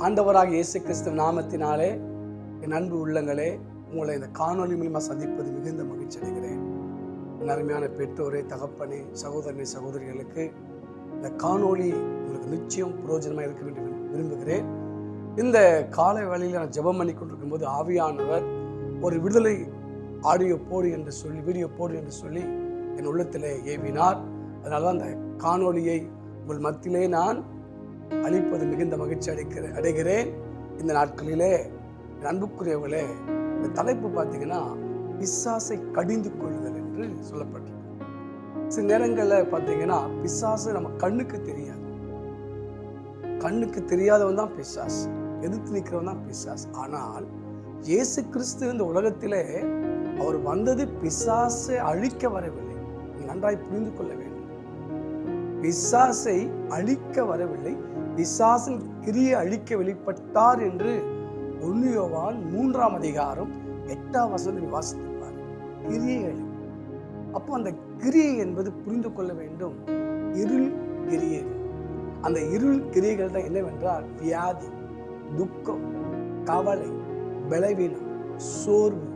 ஆண்டவராக இயேசு கிறிஸ்து நாமத்தினாலே என் அன்பு உள்ளங்களே, உங்களை இந்த காணொலி மூலமாக சந்திப்பது மிகுந்த மகிழ்ச்சி அடைகிறேன். என் அருமையான பெற்றோரே, தகப்பனே, சகோதரனே, சகோதரிகளுக்கு இந்த காணொலி உங்களுக்கு நிச்சயம் பிரயோஜனமாக இருக்கும் என்று விரும்புகிறேன். இந்த காலை வேளையில் நான் ஜெபம் பண்ணி கொண்டிருக்கும் போது ஆவியானவர் ஒரு விடுதலை ஆடியோ போடு என்று சொல்லி, வீடியோ போடு என்று சொல்லி என் உள்ளத்திலே ஏவினார். அதனால தான் அந்த காணொலியை உங்கள் மத்தியிலே நான் அளிப்பது மிகுந்த மகிழ்ச்சி அடைகிறேன். இந்த நாட்களிலே அன்புக்குரியவர்களே, இந்த தலைப்பு பார்த்தீங்கன்னா பிசாசை கடிந்து கொள்ளுதல் என்று சொல்லப்பட்டிருக்கு. சில நேரங்களில் பார்த்தீங்கன்னா பிசாசு நம்ம கண்ணுக்கு தெரியாது. கண்ணுக்கு தெரியாதவன் தான் பிசாசு, எதிர்த்து நிற்கிறவன் தான் பிசாசு. ஆனால் இயேசு கிறிஸ்து இந்த உலகத்திலே அவர் வந்தது பிசாசை அழிக்க வரவில்லை. நீங்கள் நன்றாய் புரிந்து கொள்ள வேண்டும். பிசாசை அழிக்க வரவில்லை, பிசாசின் கிரியை அழிக்க வெளிப்பட்டார் என்று 1 யோவான் 3ஆம் அதிகாரம் 8ஆம் வசனத்தில் வாசித்திருப்பார். கிரியை. அப்போ அந்த கிரியை என்பது புரிந்து கொள்ள வேண்டும், இருள் கிரியைகள். அந்த இருள் கிரியைகள் தான் என்னவென்றால் வியாதி, துக்கம், கவலை, பலவீனம், சோர்வு,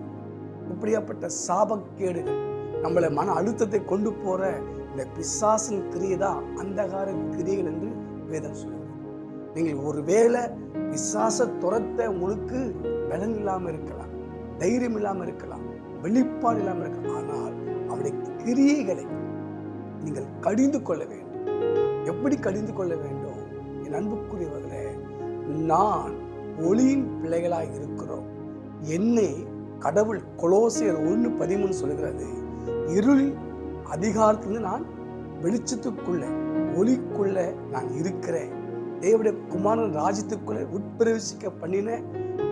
இப்படியாப்பட்ட சாபக்கேடுகள், நம்மளை மன அழுத்தத்தை கொண்டு போற இந்த பிசாசின் கிரியை தான் அந்தகார கிரியைகள் என்று வேதம் சொல்லுகிறது. நீங்கள் ஒருவேளை பிசாசை துரத்த உங்களுக்கு பலன் இல்லாமல் இருக்கலாம், தைரியம் இல்லாமல் இருக்கலாம், வெளிப்பாடு இல்லாமல் இருக்கலாம். ஆனால் அவருடைய கிரியைகளை நீங்கள் கடிந்து கொள்ள வேண்டும். எப்படி கடிந்து கொள்ள வேண்டும்? என் அன்புக்குரியவர்களே, நான் ஒளியின் பிள்ளைகளாய் இருக்கிறோம். என்னை கடவுள் கொலோசியர் 1:13 சொல்கிறது, இருளின் அதிகாரத்திலிருந்து நான் வெளிச்சத்துக்குள்ள, ஒளிக்குள்ள நான் இருக்கிறேன். தேவனுடைய குமாரன் ராஜ்யத்துக்குள்ளே உட்பிரவேசிக்க பண்ணின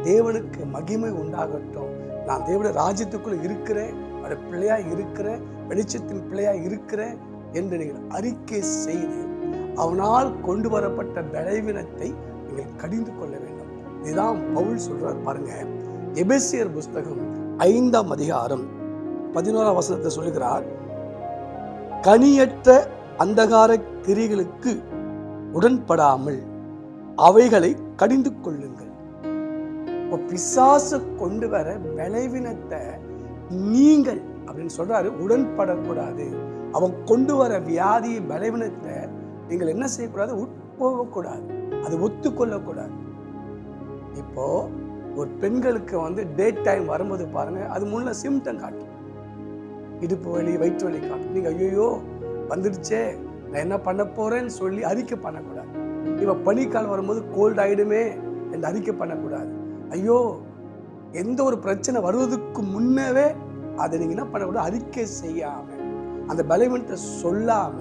தேவனுக்கு மகிமை உண்டாகட்டும். நான் தேவனுடைய ராஜ்யத்துக்குள்ள இருக்கிறேன், அவருடைய பிள்ளையா இருக்கிறேன், வெளிச்சத்தின் பிள்ளையா இருக்கிறேன் என்று நீங்கள் அறிக்கை செய்து அவனால் கொண்டு வரப்பட்ட பலவீனத்தை நீங்கள் கடிந்து கொள்ள வேண்டும். இதுதான் பவுல் சொல்றார் பாருங்க. எபேசியர் புஸ்தகம் 5ஆம் அதிகாரம் 11ஆம் வசனத்தை சொல்லுகிறார், கனியற்ற அந்தகார கிரிகளுக்கு உடன்படாமல் அவைகளை கடிந்து கொள்ளுங்கள். பிசாசு கொண்டு வர பலவீனத்தை நீங்கள் அப்படின்னு சொல்றாரு, உடன்படக்கூடாது. அவன் கொண்டு வர வியாதி, பலவீனத்தை நீங்கள் என்ன செய்யக்கூடாது? உட்போகக்கூடாது, அது ஒத்துக்கொள்ளக்கூடாது. இப்போ ஒரு பெண்களுக்கு டேட் டைம் வரும்போது பாருங்க, அது முன்ன சிம்டம் காட்டும், இடுப்பு வலி, வயிற்று வலி காட்டும். நீங்க ஐயோ வந்துடுச்சே, நான் என்ன பண்ண போறேன்னு சொல்லி அறிக்கை பண்ணக்கூடாது. இப்ப பனிக்காலம் வரும்போது கோல்டு ஆயிடுமே என்று அறிக்கை பண்ணக்கூடாது. ஐயோ, எந்த ஒரு பிரச்சனை வருவதற்கு முன்னவே அதை நீங்க என்ன பண்ணக்கூடாது? அறிக்கை செய்யாம, அந்த பலவீனத்தை சொல்லாம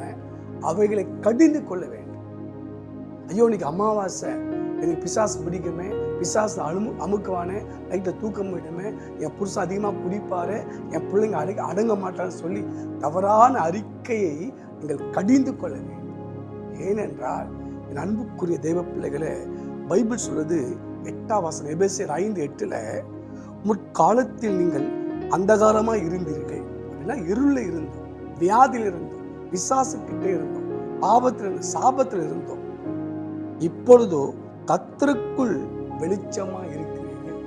அவைகளை கடிந்து கொள்ள வேண்டும். ஐயோ, இன்னைக்கு அமாவாசை, எனக்கு பிசாசு பிடிக்குமே, பிசாசு அமுக்குவானே, நைட்டில் தூக்கம் போயிடுமே, என் புருஷன் அதிகமாக குடிப்பாரு, என் பிள்ளைங்க அடங்க மாட்டான்னு சொல்லி தவறான அறிக்கையை நீங்கள் கடிந்து கொள்ள வேண்டும். ஏனென்றால் என் அன்புக்குரிய தெய்வ பிள்ளைகளே, பைபிள் சொல்றது 8ஆம் வசனம், எபேசியர் 5:8, முற்காலத்தில் நீங்கள் அந்தகாரமாக இருந்தீர்கள். அப்படின்னா இருளில் இருந்தோம், வியாதியில் இருந்தோம், பிசாசுக்கிட்டே இருந்தோம், பாவத்தில் இருந்தோம், சாபத்தில் இருந்தோம். இப்பொழுதோ கர்த்தருக்குள் வெளிச்சமா இருக்கிறீர்கள்.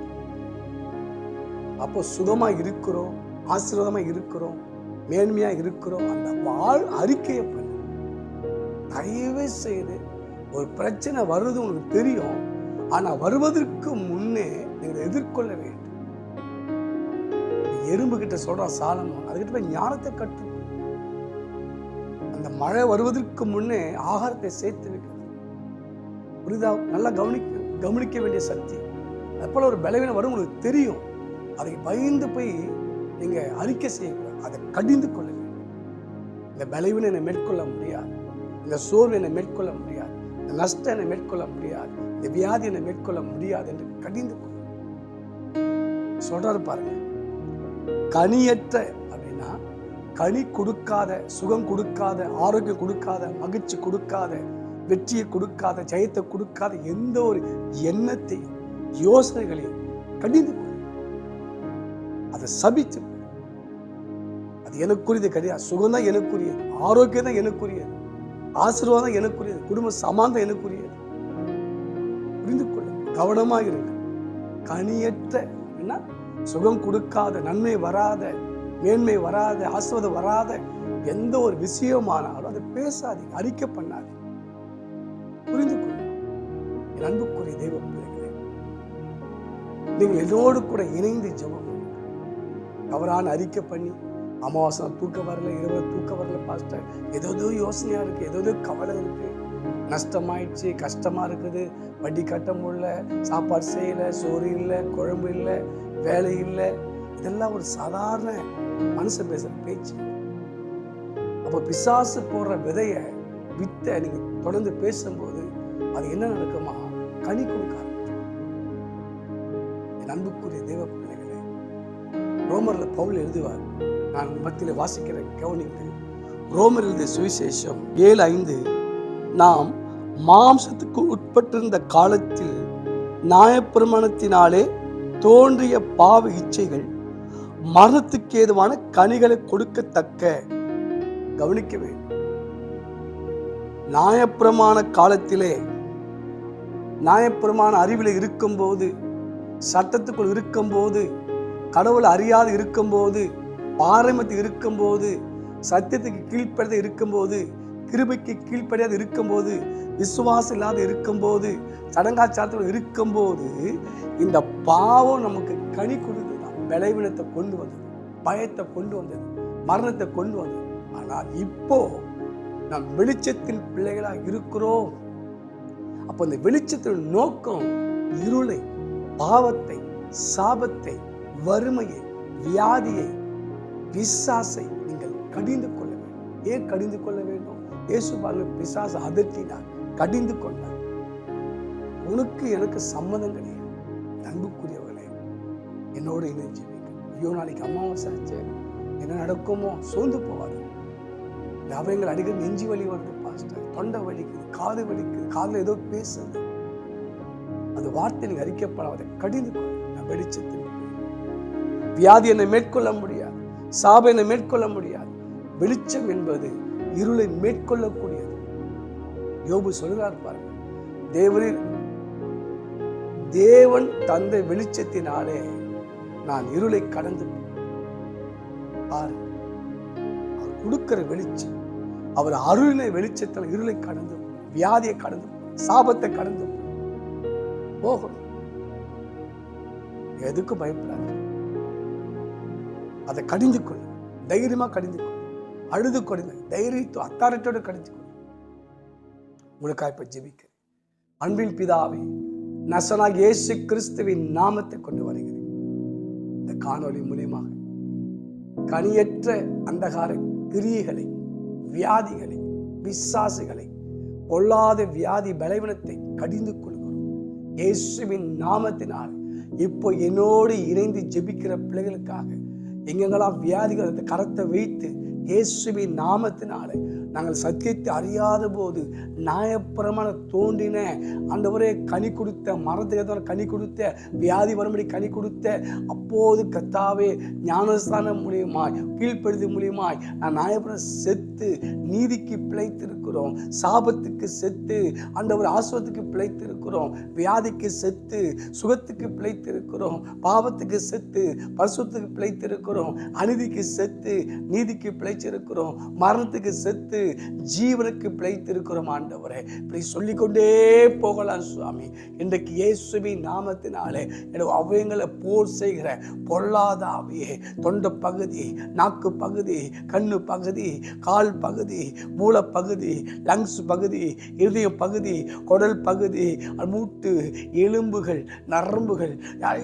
அப்போ சுகமா இருக்கிறோம், ஆசீர்வாதமா இருக்கிறோம், மேன்மையா இருக்கிறோம். அந்த அறிக்கையை பண்ணு. தயவு செய்து, ஒரு பிரச்சனை வருவது உங்களுக்கு தெரியும், ஆனா வருவதற்கு முன்னே நீங்கள் எதிர்கொள்ள வேண்டும். எறும்பு கிட்ட சொல்றான் சாலமோன், அதுக்கிட்ட போய் ஞானத்தை கற்று, அந்த மழை வருவதற்கு முன்னே ஆகாரத்தை சேர்த்து வைக்கிறது. புரிதா? நல்லா கவனிக்க வேண்டிய சக்தி. அது போல ஒரு பலவீனம் வரும் உங்களுக்கு தெரியும், அதை பயந்து போய் நீங்க அறிக்கை செய்யக்கூடாது, அதை கடிந்து கொள்ள வேண்டும். இந்த பலவீனம் என்னை மேற்கொள்ள முடியாது, இந்த சோர்வு என்னை மேற்கொள்ள முடியாது, இந்த நஷ்டம் என்னை மேற்கொள்ள முடியாது, இந்த வியாதி என்னை மேற்கொள்ள முடியாது என்று கடிந்து கொள்ள சொல்றாரு பாருங்க. கனியற்ற அப்படின்னா கனி கொடுக்காத, சுகம் கொடுக்காத, ஆரோக்கியம் கொடுக்காத, மகிழ்ச்சி கொடுக்காத, வெற்றியை கொடுக்காத, ஜெயத்தை கொடுக்காத எந்த ஒரு எண்ணத்தையும் யோசனைகளையும் கடிந்து கொள்ள, அதை சபித்து, அது எனக்குரியது கிடையாது. சுகம் தான் எனக்குரியது, ஆரோக்கியம் தான் எனக்குரியது, ஆசீர்வாதம் எனக்குரியது, குடும்ப சமாதானம் எனக்குரியது. புரிந்து கொள்ளுங்கள். கவனமாக இருக்கு. கனியற்ற சுகம் கொடுக்காத, நன்மை வராத, மேன்மை வராத, ஆசீர்வாதம் வராத எந்த ஒரு விஷயமானாலும் அதை பேசாதீங்க, அறிக்கை பண்ணாதீங்க. புரிந்து கொள்ளுங்க. என் அன்புக்குரிய தெய்வ பிள்ளைகளே, நீங்கள் எல்லோடு கூட இணைந்து ஜெபம் பண்ணுங்க. தவறான அறிக்கை பண்ணி அமாவாசை தூக்க வரல, இரவு தூக்க வரல பாஸ்டர், ஏதோ யோசனையா இருக்கு, ஏதோ கவலை இருக்கு, நஷ்டமாயிடுச்சு, கஷ்டமா இருக்குது, வட்டி கட்ட முடியல, சாப்பாடு செய்யல, சோறு இல்லை, குழம்பு இல்லை, வேலை இல்லை, இதெல்லாம் ஒரு சாதாரண மனுஷன் பேசுற பேச்சு. அப்போ பிசாசு போடுற விதைய வித்த நீங்க தொடர்ந்து பேசும்போது அது என்ன நடக்குமா? கனி கொடுக்க ஆரம்பிச்சு. என் அன்புக்குரிய தெய்வ பிள்ளைகளே, ரோமர்ல பவுல் எழுதுவார், நான் மத்தியில வாசிக்கிறேன், கவனிங்கள். ரோமர் எழுதிய சுவிசேஷம் 7:5, நாம் மாம்சத்துக்கு உட்பட்டிருந்த காலத்தில் நியாயப்பிரமாணத்தினாலே தோன்றிய பாவ இச்சைகள் மரணத்துக்கு ஏதுவான கனிகளை கொடுக்கத்தக்க, கவனிக்க வேண்டும், நியாயப்பிரமாண காலத்திலே, நியாயப்பிரமாண அறிவில் இருக்கும்போது, சட்டத்துக்குள் இருக்கும்போது, கடவுள் அறியாது இருக்கும்போது, பாரம்பரியத்தில் இருக்கும்போது, சத்தியத்துக்கு கீழ்ப்படியாத இருக்கும்போது, கிருபைக்கு கீழ்ப்படியாது இருக்கும்போது, விசுவாசம் இல்லாத இருக்கும்போது, சடங்காச்சாரத்தில் இருக்கும்போது, இந்த பாவம் நமக்கு கனி கொடுத்து பலவீனத்தை கொண்டு வந்தது, பயத்தை கொண்டு வந்தது, மரணத்தை கொண்டு வந்தது. ஆனால் இப்போ நாம் வெளிச்சத்தின் பிள்ளைகளாக இருக்கிறோம். அப்போ இந்த வெளிச்சத்தின் நோக்கம் இருளை, பாவத்தை, சாபத்தை, வறுமையை, வியாதியை, பிசாசை நீங்கள் கடிந்து கொள்ள வேண்டும். ஏன் கடிந்து கொள்ள வேண்டும்? இயேசு பாருங்க, பிசாசை அதட்டினார், கடிந்து கொண்டார். உனக்கு எனக்கு சம்மதம் கிடையாது. அன்புக்குரியவர்களே, என்னோட இணைஞ்சு, ஐயோ நாளைக்கு அமாவாசை ஆச்சு, என்ன நடக்குமோ, சோர்ந்து போவாது. அவங்கள் அடிக்கடி நெஞ்சு வலி வருது பாஸ்டர், தொண்டை வலிக்குது, காது வலிக்குது, காதுல ஏதோ பேசுது, அந்த வார்த்தை நீங்க அறிக்கப்படாத கடிந்து கொள்ள. நான் வெளிச்சத்தில் வியாதி என்னை மேற்கொள்ள முடியாது, சாபம் என்னை மேற்கொள்ள முடியாது. வெளிச்சம் என்பது இருளை மேற்கொள்ளக்கூடியது. யோபு சொல்லுகிறார் பாருங்க, தேவன் தந்த வெளிச்சத்தினாலே நான் இருளை கடந்து பாரு. அவர் கொடுக்கிற வெளிச்சம், அவர் அருளின வெளிச்சத்தில் இருளை கடந்து, வியாதியை கடந்து, சாபத்தை கடந்து போகணும். எதுக்கும் பயப்படாது, அதை கடிந்து கொள்ளு, தைரியமா கடிந்து கொள்ளு, அழுது கொடுங்க, தைரியத்தோ அத்தாரிட்டோடு கடிந்து கொள்ளு. உங்களுக்காக இப்ப ஜெபிக்க. அன்பின் பிதாவே, நசனாக இயேசு கிறிஸ்துவின் நாமத்தை கொண்டு வருகிறேன். இந்த காணொளி மூலியமாக கனியற்ற அந்தகார கிரியைகளை, வியாதிகளை, பிசாசுகளை, பொல்லாத வியாதி பலவீனத்தை கடிந்து கொள்கிறோம் இயேசுவின் நாமத்தினால். இப்போ என்னோடு இணைந்து ஜெபிக்கிற பிள்ளைகளுக்காக எங்கெங்கெல்லாம் வியாதிகள் கரத்தை வைத்து இயேசுவின் நாமத்தினாலே நாங்கள் சத்தியத்தை அறியாத போது நியாயப்பிரமாண தோன்றின ஆண்டவரே கனி கொடுத்த, மரத்துக்கு கனி கொடுத்த, வியாதி வரும்படி கனி கொடுத்த, அப்போது கர்த்தாவே ஞானஸ்தானம் மூலியமாய், கீழ்ப்படுது மூலியமாய் நான் நியாயப்பிரமாணம் செத்து நீதிக்கு பிழைத்திருக்கிறோம், சாபத்துக்கு செத்து ஆண்டவர் ஆசுவத்துக்கு பிழைத்திருக்கிறோம், வியாதிக்கு செத்து சுகத்துக்கு பிழைத்திருக்கிறோம், பாவத்துக்கு செத்து பரிசுத்துக்கு பிழைத்திருக்கிறோம், அநீதிக்கு செத்து நீதிக்கு பிழைச்சிருக்கிறோம், மரணத்துக்கு செத்து ஜீவனுக்கு பிழைத்திருக்கிறோம். ஆண்டவரே, இப்படி சொல்லிக்கொண்டே போகலாம் சுவாமி. இன்றைக்கு இயேசுவின் நாமத்தினாலே அவங்களை போர் செய்கிற பொல்லாத ஆவியே, தொண்டை பகுதி, நாக்கு பகுதி, கண்ணு பகுதி, கால் பகுதி, மூளை பகுதி, லங்ஸ் பகுதி, இருதய பகுதி, குடல் பகுதி, மூட்டு, எலும்புகள், நரம்புகள்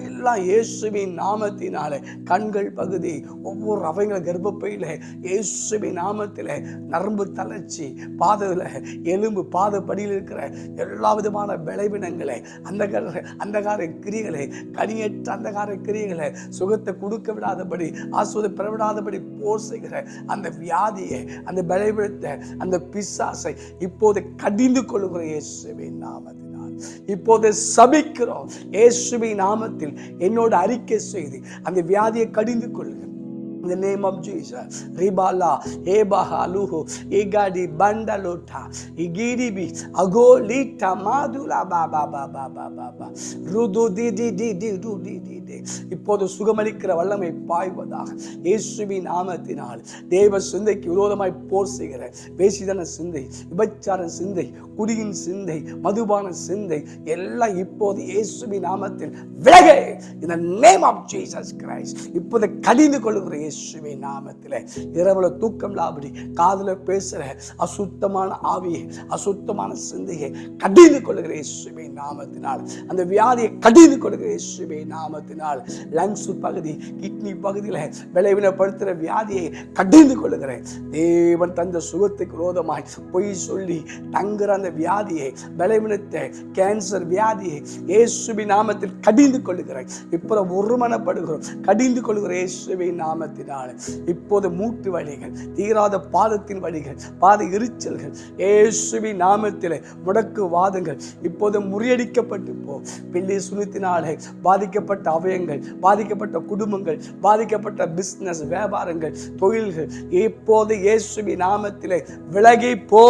எல்லாம் இயேசுவின் நாமத்தினாலே, கண்கள் பகுதி, ஒவ்வொரு அவங்கள கர்ப்பப்பையில இயேசுவின் நாமத்திலே நரம்பு தளர்ச்சி, பாதத்தில் எலும்பு, பாத படியில் இருக்கிற எல்லா விதமான விளைவினங்களை, அந்தகார கிரியைகளை, கனியற்ற அந்தகார கிரியைகளை, சுகத்தை கொடுக்க விடாதபடி, ஆசுவதை பெற விடாதபடி போர் செய்கிற அந்த வியாதியை, அந்த விளைவினத்தை, அந்த பிசாசை இப்போது கடிந்து கொள்ளுகிற இயேசுவின் நாமத்தினால் இப்போது சபிக்கிறோம். இயேசுவின் நாமத்தில் என்னோட அறிக்கை செய்து அந்த வியாதியை கடிந்து கொள்ளுங்க. In the name of Jesus, Ribala, Ebahaluho, Egadi Bandalota, Igiribi, Agolita, Madula, Baba, Baba, Baba, Rudu, Didi. இப்போது சுகமளிக்கிற வல்லமை பாய்வதாக இயேசுவின் நாமத்தினால். தேவ சிந்தைக்கு விரோதமாய் போர் செய்கிற வேசிதன சிந்தை, விபச்சார சிந்தை, குடியின் சிந்தை, மதுபான சிந்தை எல்லாம் இப்போது இயேசுவின் நாமத்தில் விலகு. In the name of Jesus Christ, இப்போது கடிந்து கொள்ளுகிற இயேசுவின் நாமத்தில் இரவுல தூக்கம் இல்லாதபடி காதுல பேசுற அசுத்தமான ஆவியை, அசுத்தமான சிந்தையை கடிந்து கொள்ளுகிற இயேசுவின் நாமத்தினால், அந்த வியாதியை கடிந்து கொள்ளுகிற இயேசுவின் நாமத்தினால், லங்ஸ் பகுதி, கிட்னி பகுதியில் விளைவினப்படுத்துகிற வியாதியை கடிந்து கொள்ளுகிறேன். தேவன் தந்த சுகத்துக்கு விரோதமாய் பொய் சொல்லி தங்குற அந்த வியாதியை, விளைவினத்தை, கேன்சர் வியாதியை இயேசுவின் நாமத்தில் கடிந்து கொள்ளுகிறேன். இப்போது ஒருமனப்படுகிறோம், கடிந்து கொள்ளுகிற இயேசுவின் நாமத்தினால். இப்போது மூட்டு வலிகள், தீராத பாதத்தின் வலிகள், பாத எரிச்சல்கள் இயேசுவின் நாமத்தில், முடக்கு வாதங்கள் இப்போது முறியடிக்கப்பட்டு போ. பிள்ளை சுனித்தினாலே பாதிக்கப்பட்ட அவயங்கள், பாதிக்கப்பட்ட குடும்பங்கள், பாதிக்கப்பட்ட பிசினஸ், வியாபாரங்கள், தொழில்கள் இப்போது இயேசுவின் நாமத்திலே விலகி போ.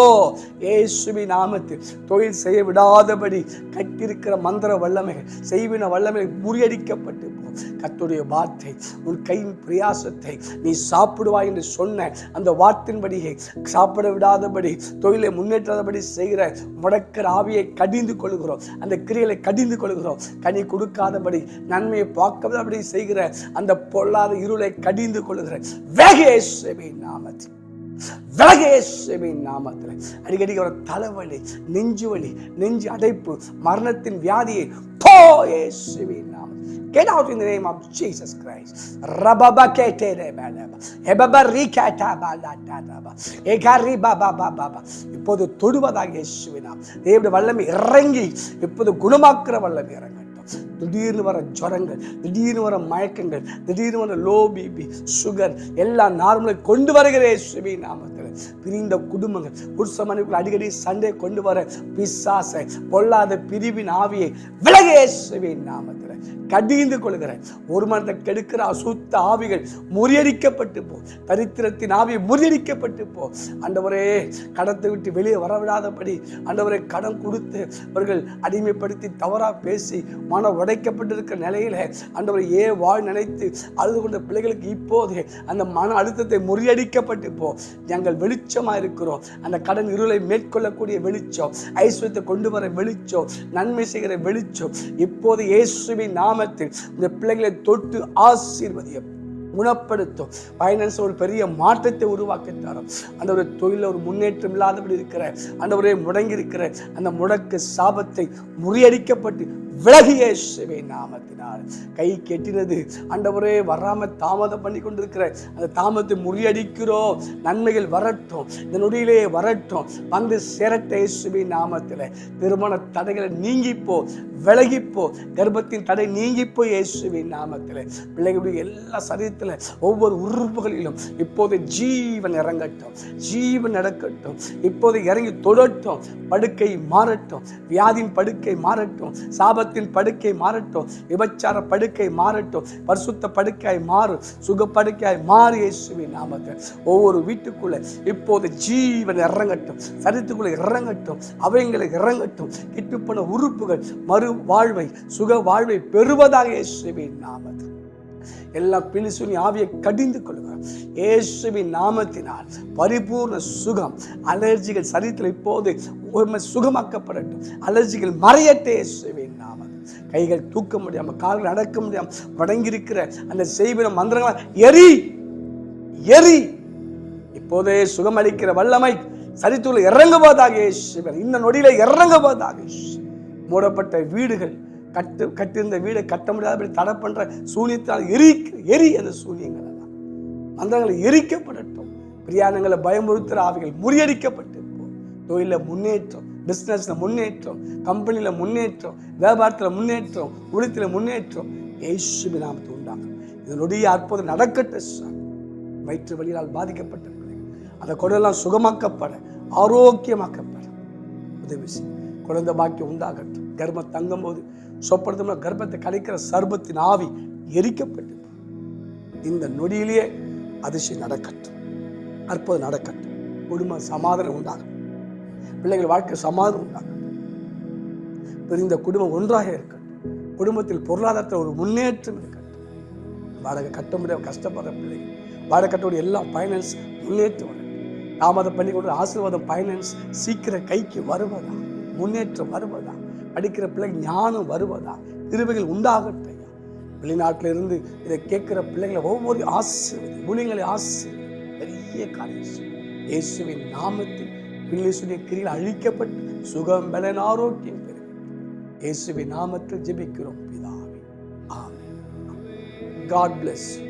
இயேசுவின் நாமத்தில் தொழில் செய்ய விடாதபடி கட்டிருக்கிற மந்திர வல்லமைகள், செய்வின வல்லமைகள் முறியடிக்கப்பட்டு போ. கர்த்தருடைய வார்த்தை, உன் கையின் பிரயாசத்தை நீ சாப்பிடுவாய் என்று சொன்ன அந்த வார்த்தையின்படியே சாப்பிட விடாதபடி, தொழிலை முன்னேற்றாதபடி செய்கிற முடக்கிற ஆவியை கடிந்து கொள்கிறோம். அந்த கிரியைகளை கடிந்து கொள்கிறோம். கனி கொடுக்காதபடி, நன்மையை பார்க்காதபடி செய்கிற அந்த பொல்லாத இருளை கடிந்து கொள்கிறேன். இயேசுவின் நாமத்தில், இயேசுவின் நாமத்தில். அடிக்கடி ஒரு தலைவலி, நெஞ்சு வலி, நெஞ்சு அடைப்பு, மரணத்தின் வியாதியை போ இயேசுவின் நாமத்தில். Get out in the name of Jesus Christ. Rababa kete rebaba. Ebaba rikata balataba. Ekari baba baba. இப்போது தொடுவதாக இயேசுவின் நாமத்தில் தேவனுடைய வல்லமை இறங்கி இப்போது குணமாக்குற வல்லமை இறங்கட்டும். திடீர்னு வர ஜுரங்கள், திடீர்னு வர மயக்கங்கள், திடீர்னு வர லோ பிபி, சுகர் எல்லாம் நார்மலை கொண்டு வருகிற இயேசுவின் நாமத்தில். பிரிந்த குடும்பங்கள், புருஷ மனைவிக்குள் அடிக்கடி சண்டை கொண்டு வர பிசாசை, பொல்லாத பிரிவின் ஆவியை விலகு இயேசுவின் நாமத்தில் கடிந்து கொள்கிறேன். ஒரு மனத்தை கெடுக்கிற அசுத்த ஆவிகள் முறியடிக்கப்பட்டு போ. தரித்திரத்தின் ஆவியை முறியடிக்கப்பட்டு போ. ஆண்டவரே, கடத்தை விட்டு வெளியே வரவிடாதபடி, ஆண்டவரே, கடன் கொடுத்து அவர்கள் அடிமைப்படுத்தி தவறா பேசி மன உடைக்கப்பட்டிருக்கிற நிலையில ஆண்டவரை வாழ் நினைத்து அழுது கொண்ட பிள்ளைகளுக்கு இப்போது அந்த மன அழுத்தத்தை முறியடிக்கப்பட்டு போ. நாங்கள் வெளிச்சமா இருக்கிறோம். அந்த கடன் இருளை மேற்கொள்ளக்கூடிய வெளிச்சம், ஐஸ்வர்யத்தை கொண்டு வர வெளிச்சம், நன்மை செய்கிற வெளிச்சம் இப்போது இயேசுவின் நாமத்தில் இந்த பிள்ளைகளை தொட்டு ஆசீர்வதியும், குணப்படுத்தும். பைனான்ஸ் ஒரு பெரிய மாற்றத்தை உருவாக்கி தரும். அந்த ஒரு தொழில ஒரு முன்னேற்றம் இல்லாதபடி இருக்கிற, அந்த ஒரே முடங்கி இருக்கிற அந்த முடக்கு சாபத்தை முறியடிக்கப்பட்டு விலகி இயேசுவின் நாமத்தினால். கை கெட்டினது ஆண்டவரே வராம தாமதம் பண்ணி கொண்டிருக்கிற அந்த தாமதத்தை முறியடிக்கிறோம். நன்மைகள் வரட்டும், இந்த நொடியிலே வரட்டும், வந்து சேரட்ட இயேசுவின் நாமத்தில். திருமண தடைகளை நீங்கிப்போ, விலகிப்போ, கர்ப்பத்தின் தடை நீங்கிப்போ இயேசுவின் நாமத்தில். பிள்ளைகளுடைய எல்லா சரீரத்தில் ஒவ்வொரு உறுப்புகளிலும் இப்போது ஜீவன் இறங்கட்டும், ஜீவன் நடக்கட்டும். இப்போது இறங்கி தொடட்டும். படுக்கை மாறட்டும், வியாதியின் படுக்கை மாறட்டும், சாபத்தின் படுக்கை மாறட்டும், விபச்சார படுக்கை மாறட்டும், பரிசுத்த படுக்கையாய் மாறும், சுக படுக்கையாய் மாறு இயேசுவின் நாமத்தில். ஒவ்வொரு வீட்டுக்குள்ள இப்போது ஜீவன் இறங்கட்டும், சரீரத்துக்குள்ள இறங்கட்டும், அவங்களை இறங்கட்டும். கிட்டுப்போன உறுப்புகள் மறு வாழ்வை, சுக வாழ்வை பெறுவதாக இயேசுவின் நாமத்தில். எல்லா பிலிசுனி ஆவியை கடிந்து கொள்கிறோம் இயேசுவின் நாமத்தினால். பரிபூர்ண சுகம், அலர்ஜிகள் சரீரத்தில் இப்போது சுகமாக்கப்படட்டும். அலர்ஜிகள் மறையட்ட இயேசுவின் நாமத்தில். கைகள் தூக்க முடியாம, கால்கள் அடக்க முடியாம வடங்கியிருக்கிற அந்த செய்வின மந்திரங்கள் எரி எரி இப்போதே சுகமளிக்கிற வல்லமை சரீரத்துக்குள்ள இறங்குவதாக இயேசுவின். இந்த நொடியில இறங்குவதாக. மூடப்பட்ட வீடுகள், கட்டிருந்த வீடை கட்ட முடியாதபடி தடை பண்ற சூனியத்தால் எரி அந்த சூனியங்கள் எல்லாம் மந்திரங்களை எரிக்கப்படட்டும். பிரியாணங்களை பயமுறுத்துற ஆவிகள் முறியடிக்கப்பட்டு தொழில முன்னேற்றம், பிசினஸ்ல முன்னேற்றம், கம்பெனியில முன்னேற்றம், வியாபாரத்தில் முன்னேற்றம், உலகத்தில் முன்னேற்றம் இயேசுவின் நாமத்தில் உண்டாகும். இதனுடைய அற்புதம் நடக்கட்டும். வயிற்று வலியால் பாதிக்கப்பட்ட அந்த குடலெல்லாம் சுகமாக்கப்பட, ஆரோக்கியமாக்கப்பட உதவி செய்யும். குழந்தை பாக்கியம் உண்டாகட்டும். கர்ப்பம் தங்கும் போது சொப்படுத்தோம்னா கர்ப்பத்தை கலைக்கிற சர்பத்தின் ஆவி எரிக்கப்பட்டு இந்த நொடியிலேயே அதிசயம் நடக்கட்டும், அற்புதம் நடக்கட்டும். குடும்ப சமாதானம் உண்டாகும், பிள்ளைகள் வாழ்க்கை சமாதானம் உண்டாகும், பிரிந்த குடும்பம் ஒன்றாக இருக்கட்டும், குடும்பத்தில் பொருளாதாரத்தில் ஒரு முன்னேற்றம் இருக்கட்டும். வாடகை கட்ட முடியாம கஷ்டப்படுற பிள்ளைகள் வாடகை கட்டக்கூடிய எல்லாம் ஃபைனான்ஸ் முன்னேற்றம் வரட்டும். தாமதம் பண்ணி கொண்டு ஆசீர்வாதம் ஃபைனான்ஸ் சீக்கிரம் கைக்கு வருவதா, முன்னேற்றம் வருவதா, படிக்கிற பிள்ளைகள் ஞானம் வருவதா, கிருபைகள் உண்டாகட்டும். வெளிநாட்டில இருந்து இதை கேட்கிற பிள்ளைகளை ஒவ்வொரு ஆசீர்வாதம், ஊழியங்களை ஆசீர்வாதம், பெரிய காரியம் இயேசுவின் நாமத்தில் பிள்ளைசுடைய கிரியில் அழிக்கப்பட்டு சுகம் பலன் ஆரோக்கியம் பெறும். இயேசுவின் நாமத்தில் ஜெபிக்கிறோம் பிதாவே, ஆமென். God bless you.